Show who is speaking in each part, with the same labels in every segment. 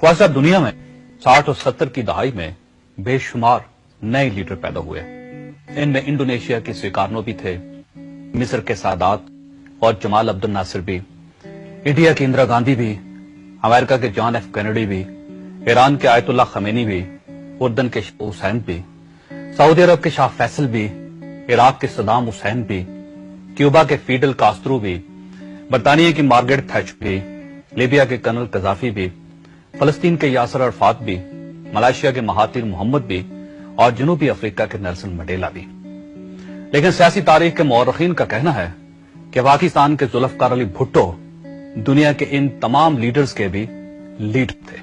Speaker 1: ख्वाजा दुनिया में 60 और 70 की दहाई में बेशुमार नए लीडर पैदा हुए। इनमें इंडोनेशिया के सुकार्नो भी थे, मिस्र के सादात और जमाल अब्दुल नासिर भी, इंडिया की इंदिरा गांधी भी, अमेरिका के जॉन एफ कैनेडी भी, ईरान के आयतुल्लाह खमेनी भी, उर्दन के शाह हुसैन भी, सऊदी अरब के शाह फैसल भी, इराक के सदाम हुसैन भी, क्यूबा के फिडेल कास्त्रो भी, बरतानिया की मार्गरेट थैचर भी, लीबिया के कर्नल कजाफी भी, फलस्तीन के यासर अरफात भी, मलेशिया के महातिर मोहम्मद भी और जनूबी अफ्रीका के नेल्सन मंडेला भी। लेकिन सियासी तारीख के मौरखीन का कहना है कि पाकिस्तान के जुल्फकार अली भुट्टो दुनिया के इन तमाम लीडर्स के भी लीडर थे।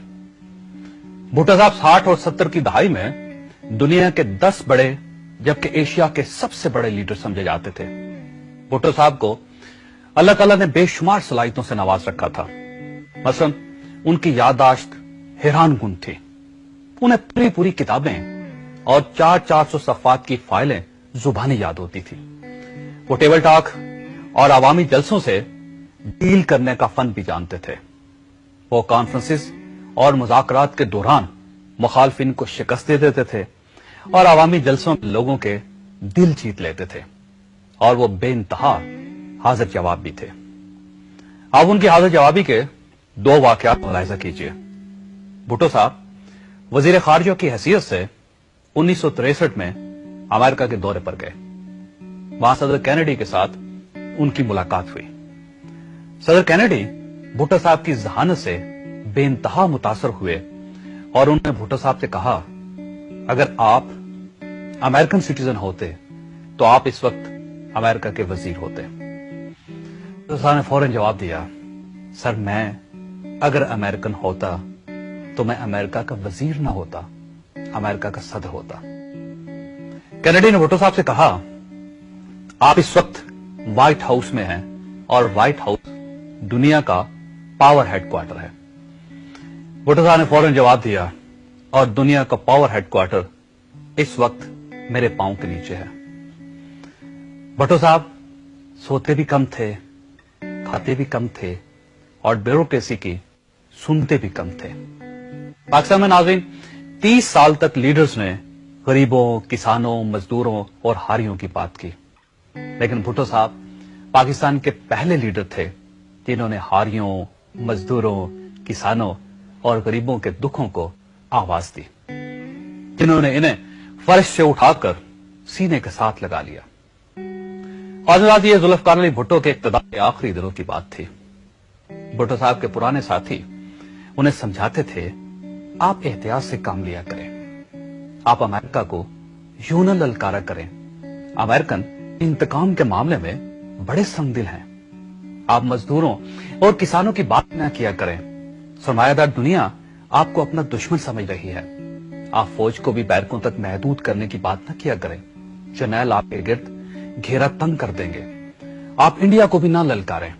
Speaker 1: भुट्टो साहब 60 और 70 की दहाई में दुनिया के 10 बड़े जबकि एशिया के सबसे बड़े लीडर समझे जाते थे। भुट्टो साहब को अल्लाह ताला ने बेशुमार सलाहियतों से नवाज रखा था। मसलन उनकी याददाश्त हैरानकुन थी। उन्हें पूरी पूरी किताबें और 400 सफ़ात की फाइलें जुबानी याद होती थी। वो टेबल टॉक और अवामी जलसों से डील करने का फन भी जानते थे। वो कॉन्फ्रेंसिस और मुज़ाकरात के दौरान मुखालफिन को शिकस्त दे देते थे और अवामी जलसों में लोगों के दिल जीत लेते थे। और वो बेइंतहा हाजिर जवाब भी थे। आप उनकी हाजिर जवाबी के 2 वाकयात मुलाहिजा कीजिए। भुट्टो साहब वजीर खारजा की हैसियत से 1963 में अमेरिका के दौरे पर गए। वहां सदर कैनेडी के साथ उनकी मुलाकात हुई। सदर कैनेडी भुट्टो साहब की जहानत से बेइंतहा मुतासर हुए और उन्होंने भुट्टो साहब से कहा, अगर आप अमेरिकन सिटीजन होते तो आप इस वक्त अमेरिका के वजीर होते। भुट्टो साहब ने फौरन जवाब दिया, सर मैं अगर अमेरिकन होता तो मैं अमेरिका का वजीर ना होता, अमेरिका का सदर होता। कैनेडी ने भुट्टो साहब से कहा, आप इस वक्त व्हाइट हाउस में हैं और व्हाइट हाउस दुनिया का पावर हेडक्वार्टर है। भुट्टो साहब ने फौरन जवाब दिया, और दुनिया का पावर हेडक्वार्टर इस वक्त मेरे पांव के नीचे है। भुट्टो साहब सोते भी कम थे, खाते भी कम थे और ब्यूरोक्रेसी की सुनते भी कम थे। पाकिस्तान में नाज़रीन 30 साल तक लीडर्स ने गरीबों, किसानों, मजदूरों और हारियों की बात की। लेकिन भुट्टो साहब पाकिस्तान के पहले लीडर थे जिन्होंने हारियों, मजदूरों, किसानों और गरीबों के दुखों को आवाज दी, जिन्होंने इन्हें फर्श से उठाकर सीने के साथ लगा लिया। और ये जुल्फकार अली भुट्टो के इक़्तिदार के आखिरी दिनों की बात थी। भुट्टो साहब के पुराने साथी उन्हें समझाते थे, आप एहतियात से काम लिया करें, आप अमेरिका को यूं न ललकारा करें। अमेरिकन इंतकाम के मामले में बड़े संगदिल हैं। आप मजदूरों और किसानों की बात न किया करें। सरमायादार दुनिया आपको अपना दुश्मन समझ रही है। आप फौज को भी बैरकों तक महदूद करने की बात न किया करें। जर्नैल आपके गिर्द घेरा तंग कर देंगे। आप इंडिया को भी ना ललकारें,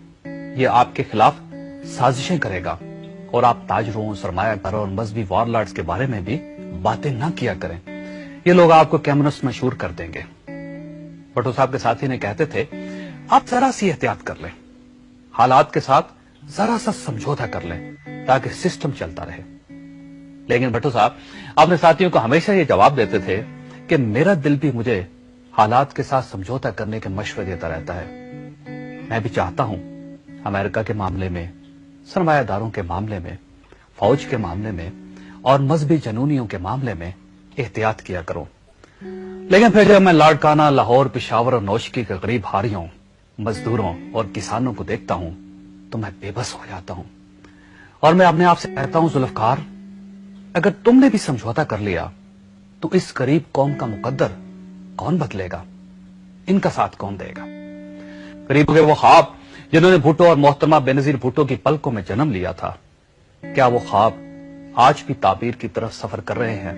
Speaker 1: यह आपके खिलाफ साजिशें करेगा। और आप ताजरों, सरमायादारों और मजहबी वॉरलॉर्ड्स के बारे में भी बातें ना किया करें, ये लोग आपको कम्युनिस्ट मशहूर कर देंगे। भुट्टो साहब के साथी ने कहते थे, आप जरा सी एहतियात कर लें, हालात के साथ जरा सा समझौता कर लें ताकि सिस्टम चलता रहे। लेकिन भुट्टो साहब अपने साथियों को हमेशा ये जवाब देते थे कि मेरा दिल भी मुझे हालात के साथ समझौता करने के मशवरे देता रहता है। मैं भी चाहता हूं अमेरिका के मामले में, सरमायादारों के मामले में, फौज के मामले में और मजहबी जनूनियों के मामले में एहतियात किया करूं। लेकिन फिर जब मैं लाड़काना, लाहौर, पेशावर और नौशकी के गरीब हारियों, मजदूरों और किसानों को देखता हूं तो मैं बेबस हो जाता हूं और मैं अपने आप से कहता हूं, जुल्फकार, अगर तुमने भी समझौता कर लिया तो इस गरीब कौम का मुकद्दर कौन बदलेगा? इनका साथ कौन देगा? गरीबों के वो ख्वाब जिन्होंने भुट्टो और मोहतरमा बेनजीर भुट्टो की पलकों में जन्म लिया था, क्या वो ख्वाब आज भी ताबीर की तरफ सफर कर रहे हैं?